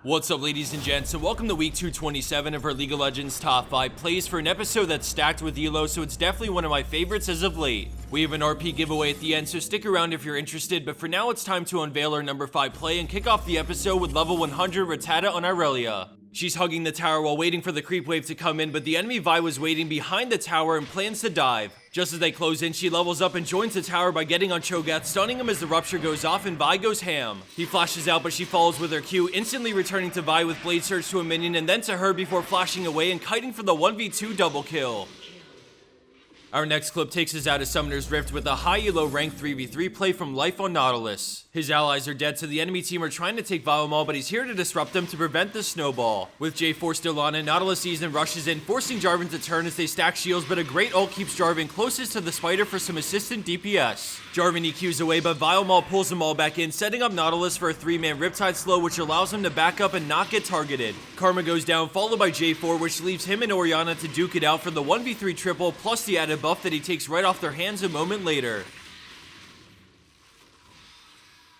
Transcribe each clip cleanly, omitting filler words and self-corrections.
What's up, ladies and gents, and welcome to week 227 of our League of Legends top 5 plays for an episode that's stacked with elo, so it's definitely one of my favorites as of late. We have an RP giveaway at the end, so stick around if you're interested, but for now it's time to unveil our number 5 play and kick off the episode with level 100 Rattata on Irelia. She's hugging the tower while waiting for the creep wave to come in, but the enemy Vi was waiting behind the tower and plans to dive. Just as they close in, she levels up and joins the tower by getting on Cho'Gath, stunning him as the rupture goes off and Vi goes ham. He flashes out, but she follows with her Q, instantly returning to Vi with Blade Surge to a minion and then to her before flashing away and kiting for the 1v2 double kill. Our next clip takes us out of Summoner's Rift with a high elo rank 3v3 play from Life on Nautilus. His allies are dead, so the enemy team are trying to take Vilemall, but he's here to disrupt them to prevent the snowball. With J4 still on it, Nautilus sees and rushes in, forcing Jarvan to turn as they stack shields, but a great ult keeps Jarvan closest to the spider for some assistant DPS. Jarvan EQs away, but Vilemall pulls them all back in, setting up Nautilus for a 3-man Riptide slow, which allows him to back up and not get targeted. Karma goes down, followed by J4, which leaves him and Orianna to duke it out for the 1v3 triple, plus the added buff that he takes right off their hands a moment later.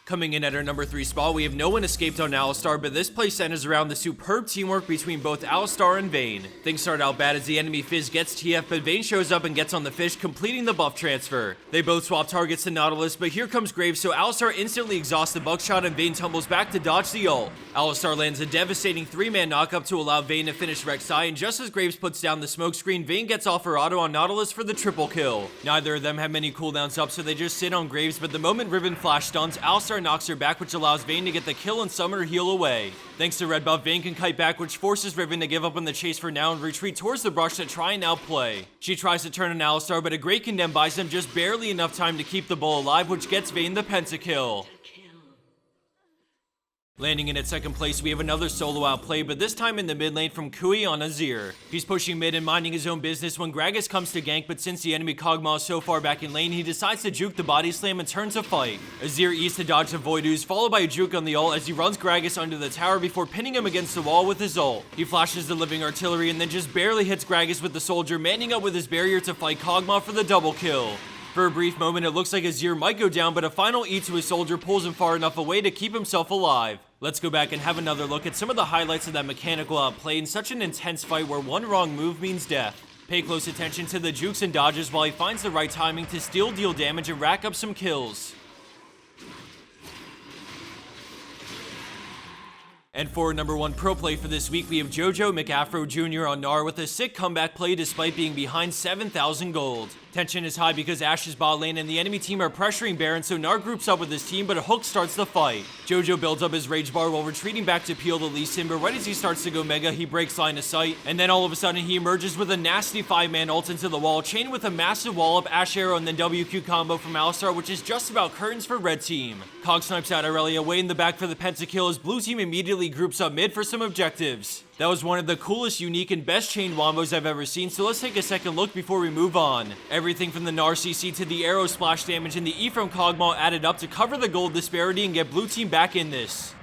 Coming in at our number 3 spot, we have no one escaped on Alistar, but this play centers around the superb teamwork between both Alistar and Vayne. Things start out bad as the enemy Fizz gets TF, but Vayne shows up and gets on the fish, completing the buff transfer. They both swap targets to Nautilus, but here comes Graves, so Alistar instantly exhausts the buckshot and Vayne tumbles back to dodge the ult. Alistar lands a devastating 3-man knockup to allow Vayne to finish Rek'Sai, and just as Graves puts down the smoke screen, Vayne gets off her auto on Nautilus for the triple kill. Neither of them have many cooldowns up, so they just sit on Graves, but the moment Riven Flash stuns, Alistar knocks her back, which allows Vayne to get the kill and Summoner heal away. Thanks to red buff, Vayne can kite back, which forces Riven to give up on the chase for now and retreat towards the brush to try and outplay. She tries to turn on Alistar, but a great condemn buys him just barely enough time to keep the bull alive, which gets Vayne the pentakill. Landing in at second place, we have another solo outplay, but this time in the mid lane from Kui on Azir. He's pushing mid and minding his own business when Gragas comes to gank, but since the enemy Kog'Maw is so far back in lane, he decides to juke the body slam and turns a fight. Azir eats to dodge the Void Ooze, followed by a juke on the ult as he runs Gragas under the tower before pinning him against the wall with his ult. He flashes the living artillery and then just barely hits Gragas with the soldier, manning up with his barrier to fight Kog'Maw for the double kill. For a brief moment, it looks like Azir might go down, but a final E to his soldier pulls him far enough away to keep himself alive. Let's go back and have another look at some of the highlights of that mechanical outplay in such an intense fight where one wrong move means death. Pay close attention to the jukes and dodges while he finds the right timing to still deal damage and rack up some kills. And for number 1 pro play for this week, we have Jojo McAfro Jr. on Gnar with a sick comeback play despite being behind 7,000 gold. Tension is high because Ashe's bot lane and the enemy team are pressuring Baron, so Gnar groups up with his team, but a hook starts the fight. Jojo builds up his rage bar while retreating back to peel the Lee Sin, but right as he starts to go mega, he breaks line of sight, and then all of a sudden he emerges with a nasty 5-man ult into the wall, chained with a massive wall up, Ashe arrow, and then WQ combo from Alistar, which is just about curtains for red team. Cog snipes out Irelia way in the back for the pentakill as blue team immediately groups up mid for some objectives. That was one of the coolest, unique, and best chained wombos I've ever seen, so let's take a second look before we move on. Everything from the Gnar CC to the arrow splash damage and the E from Kog'Maw added up to cover the gold disparity and get blue team back in this.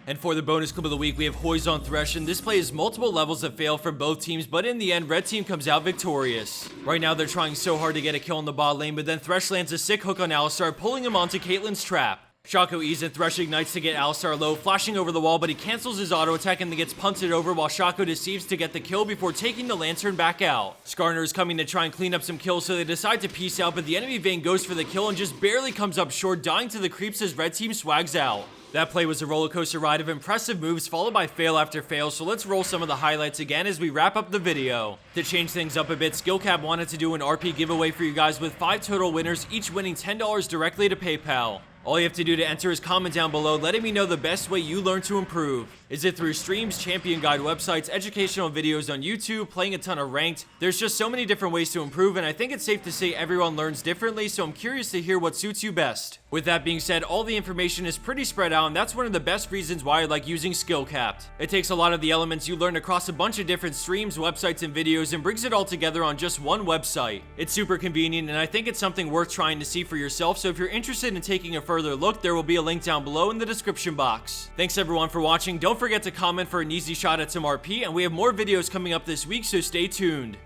And for the bonus clip of the week, we have Hoys on Thresh, and this play has multiple levels of fail from both teams, but in the end, red team comes out victorious. Right now, they're trying so hard to get a kill in the bot lane, but then Thresh lands a sick hook on Alistar, pulling him onto Caitlyn's trap. Shaco E's and Thresh ignites to get Alistar low, flashing over the wall, but he cancels his auto attack and then gets punted over while Shaco deceives to get the kill before taking the lantern back out. Skarner is coming to try and clean up some kills, so they decide to peace out, but the enemy Vayne goes for the kill and just barely comes up short, dying to the creeps as red team swags out. That play was a rollercoaster ride of impressive moves followed by fail after fail, so let's roll some of the highlights again as we wrap up the video. To change things up a bit, SkillCap wanted to do an RP giveaway for you guys with 5 total winners, each winning $10 directly to PayPal. All you have to do to enter is comment down below letting me know the best way you learn to improve. Is it through streams, champion guide websites, educational videos on YouTube, playing a ton of ranked? There's just so many different ways to improve, and I think it's safe to say everyone learns differently, so I'm curious to hear what suits you best. With that being said, all the information is pretty spread out, and that's one of the best reasons why I like using SkillCapped. It takes a lot of the elements you learn across a bunch of different streams, websites, and videos and brings it all together on just one website. It's super convenient, and I think it's something worth trying to see for yourself, so if you're interested in taking a further look, there will be a link down below in the description box. Thanks everyone for watching. Don't forget to comment for an easy shot at some RP, and we have more videos coming up this week, so stay tuned.